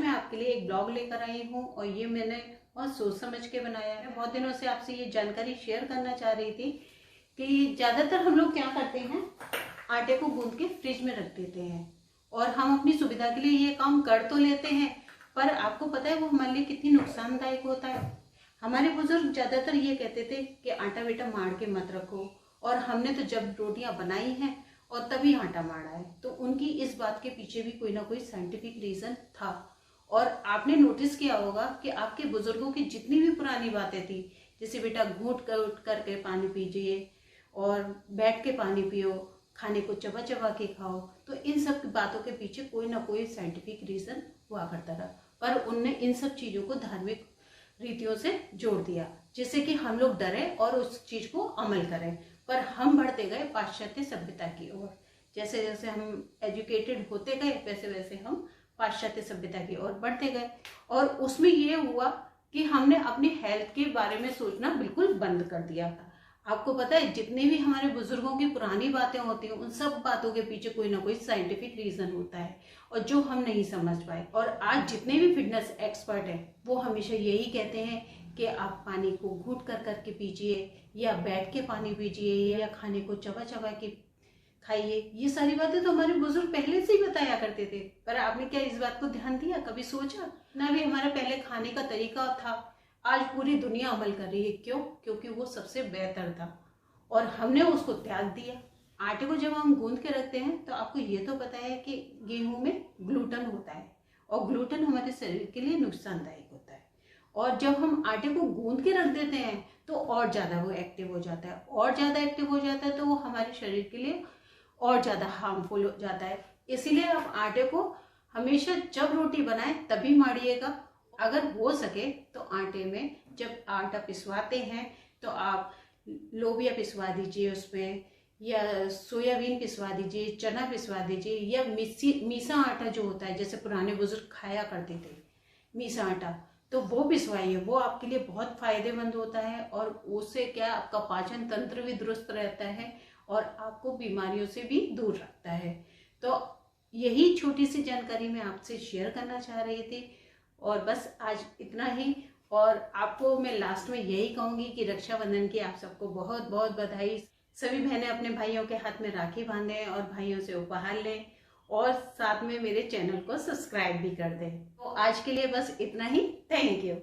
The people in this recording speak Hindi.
आज मैं आपके लिए एक ब्लॉग लेकर आई हूँ और ये मैंने बहुत सोच समझ के बनाया है। बहुत दिनों से आपसे ये जानकारी शेयर करना चाह रही थी कि ज़्यादातर हम लोग क्या करते हैं, आटे को गूंद के फ्रिज में रख देते हैं और हम अपनी सुविधा के लिए ये काम कर तो लेते हैं, पर आपको पता है वो हमारे लिए कितनी नुकसानदायक होता है। हमारे बुजुर्ग ज़्यादातर ये कहते थे कि आटा बेटा मार के मत रखो, और हमने तो जब रोटियां बनाई हैं और तभी आटा मारा है, तो उनकी इस बात के पीछे भी कोई ना कोई साइंटिफिक रीज़न था। और आपने नोटिस किया होगा कि आपके बुजुर्गों की जितनी भी पुरानी बातें थी, जैसे बेटा घूंट कर उठ करके पानी पीजिए और बैठ के पानी पियो, खाने को चबा चबा के खाओ, तो इन सब बातों के पीछे कोई ना कोई साइंटिफिक रीज़न हुआ करता था। पर उनने इन सब चीज़ों को धार्मिक रीतियों से जोड़ दिया, जिससे कि हम लोग डरे और उस चीज को अमल करें। पर हम बढ़ते गए पाश्चात्य सभ्यता की ओर। जैसे जैसे हम एजुकेटेड होते गए वैसे वैसे हम पाश्चात्य सभ्यता की ओर बढ़ते गए, और उसमें ये हुआ कि हमने अपनी हेल्थ के बारे में सोचना बिल्कुल बंद कर दिया था। आपको पता है जितने भी हमारे बुजुर्गों की पुरानी बातें होती हैं, उन सब बातों के पीछे कोई ना कोई साइंटिफिक रीजन होता है, और जो हम नहीं समझ पाए। और आज जितने भी फिटनेस एक्सपर्ट हैं वो हमेशा यही कहते हैं कि आप पानी को घूंट कर करके पीजिए, या बैठ के पानी पीजिए, या खाने को चबा चबा के खाइए। ये सारी बातें तो हमारे बुजुर्ग पहले से ही बताया करते थे, पर आपने क्या इस बात को ध्यान दिया, कभी सोचा? ना भी हमारा पहले खाने का तरीका था, आज पूरी दुनिया अमल कर रही है। क्यों? क्योंकि वो सबसे बेहतर था और हमने उसको त्याग दिया। आटे को जब हम गूंद के रखते हैं तो आपको ये तो पता है कि गेहूं में ग्लूटन होता है, और ग्लूटन हमारे शरीर के लिए नुकसानदायक होता है। और जब हम आटे को गूंद के रख देते हैं तो और ज़्यादा वो एक्टिव हो जाता है, और ज़्यादा एक्टिव हो जाता है तो वो हमारे शरीर के लिए और ज़्यादा हार्मफुल हो जाता है। इसीलिए आप आटे को हमेशा जब रोटी बनाएं तभी मारिएगा। अगर हो सके तो आटे में जब आटा पिसवाते हैं तो आप लोबिया पिसवा दीजिए उसमें, या सोयाबीन पिसवा दीजिए, चना पिसवा दीजिए, या मीसा आटा जो होता है, जैसे पुराने बुजुर्ग खाया करते थे मीसा आटा, तो वो पिसवाइए। वो आपके लिए बहुत फायदेमंद होता है, और उससे क्या आपका पाचन तंत्र भी दुरुस्त रहता है और आपको बीमारियों से भी दूर रखता है। तो यही छोटी सी जानकारी मैं आपसे शेयर करना चाह रही थी, और बस आज इतना ही। और आपको मैं लास्ट में यही कहूँगी कि रक्षाबंधन की आप सबको बहुत बहुत बधाई। सभी बहनें अपने भाइयों के हाथ में राखी बांधें और भाइयों से उपहार लें, और साथ में मेरे चैनल को सब्सक्राइब भी कर दें। तो आज के लिए बस इतना ही। Thank you.